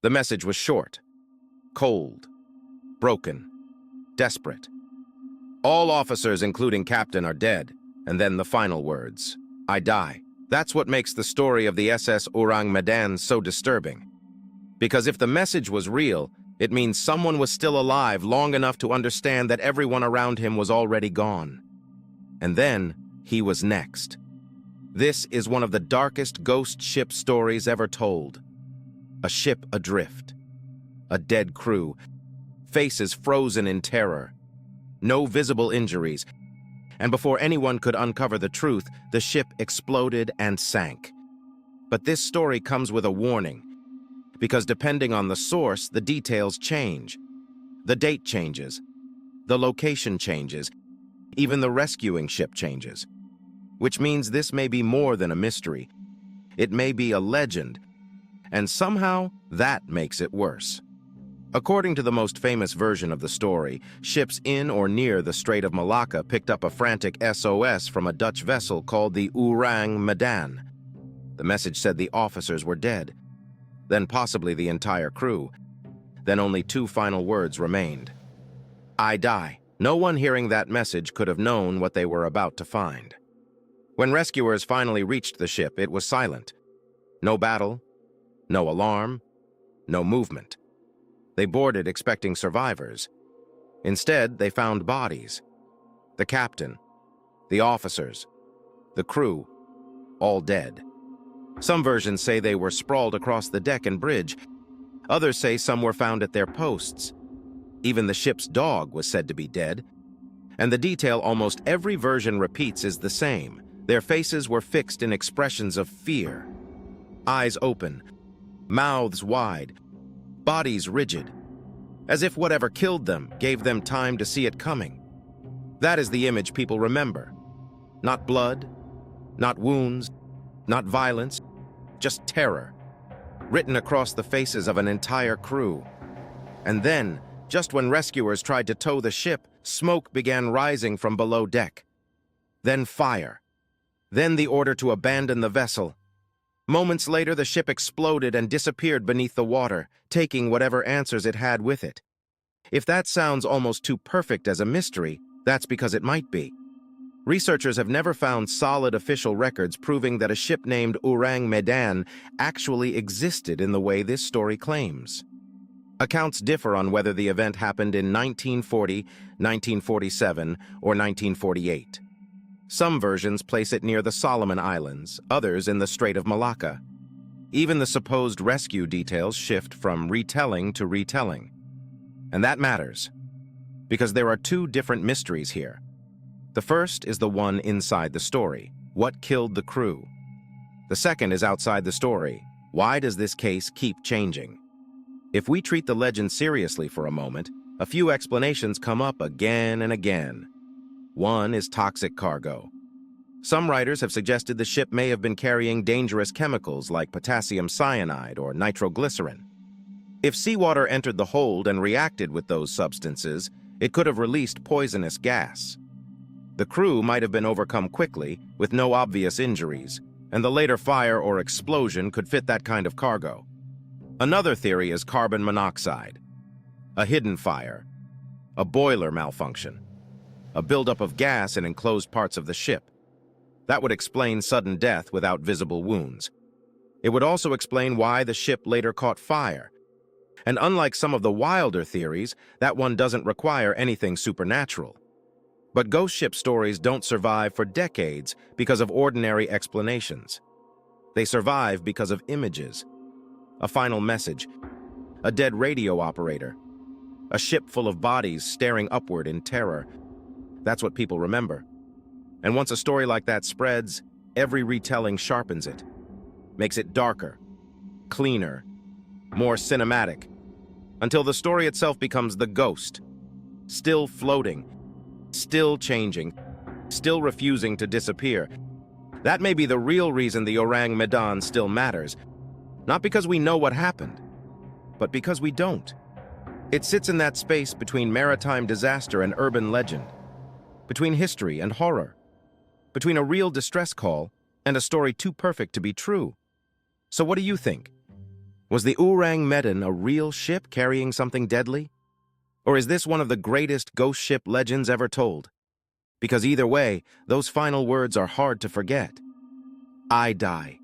The message was short, cold, broken, desperate. All officers, including captain, are dead. And then the final words, I die. That's what makes the story of the SS Ourang Medan so disturbing. Because if the message was real, it means someone was still alive long enough to understand that everyone around him was already gone. And then he was next. This is one of the darkest ghost ship stories ever told. A ship adrift. A dead crew. Faces frozen in terror. No visible injuries. And before anyone could uncover the truth, the ship exploded and sank. But this story comes with a warning. Because depending on the source, the details change. The date changes. The location changes. Even the rescuing ship changes. Which means this may be more than a mystery. It may be a legend. And somehow, that makes it worse. According to the most famous version of the story, ships in or near the Strait of Malacca picked up a frantic SOS from a Dutch vessel called the Ourang Medan. The message said the officers were dead, then possibly the entire crew. Then only two final words remained. I die. No one hearing that message could have known what they were about to find. When rescuers finally reached the ship, it was silent. No battle, no alarm, no movement. They boarded expecting survivors. Instead, they found bodies. The captain, the officers, the crew, all dead. Some versions say they were sprawled across the deck and bridge. Others say some were found at their posts. Even the ship's dog was said to be dead. And the detail almost every version repeats is the same. Their faces were fixed in expressions of fear. Eyes open, mouths wide, bodies rigid, as if whatever killed them gave them time to see it coming. That is the image people remember. Not blood, not wounds, not violence, just terror, written across the faces of an entire crew. And then, just when rescuers tried to tow the ship, smoke began rising from below deck. Then fire. Then the order to abandon the vessel. Moments later, the ship exploded and disappeared beneath the water, taking whatever answers it had with it. If that sounds almost too perfect as a mystery, that's because it might be. Researchers have never found solid official records proving that a ship named Ourang Medan actually existed in the way this story claims. Accounts differ on whether the event happened in 1940, 1947, or 1948. Some versions place it near the Solomon Islands, others in the Strait of Malacca. Even the supposed rescue details shift from retelling to retelling. And that matters, because there are two different mysteries here. The first is the one inside the story. What killed the crew? The second is outside the story. Why does this case keep changing? If we treat the legend seriously for a moment, a few explanations come up again and again. One is toxic cargo. Some writers have suggested the ship may have been carrying dangerous chemicals like potassium cyanide or nitroglycerin. If seawater entered the hold and reacted with those substances, it could have released poisonous gas. The crew might have been overcome quickly, with no obvious injuries, and the later fire or explosion could fit that kind of cargo. Another theory is carbon monoxide, a hidden fire, a boiler malfunction, a buildup of gas in enclosed parts of the ship. That would explain sudden death without visible wounds. It would also explain why the ship later caught fire. And unlike some of the wilder theories, that one doesn't require anything supernatural. But ghost ship stories don't survive for decades because of ordinary explanations. They survive because of images. A final message, a dead radio operator, a ship full of bodies staring upward in terror. That's what people remember. And once a story like that spreads, every retelling sharpens it, makes it darker, cleaner, more cinematic, until the story itself becomes the ghost, still floating, still changing, still refusing to disappear. That may be the real reason the Ourang Medan still matters, not because we know what happened, but because we don't. It sits in that space between maritime disaster and urban legend, between history and horror, between a real distress call and a story too perfect to be true. So what do you think? Was the Ourang Medan a real ship carrying something deadly? Or is this one of the greatest ghost ship legends ever told? Because either way, those final words are hard to forget. I die.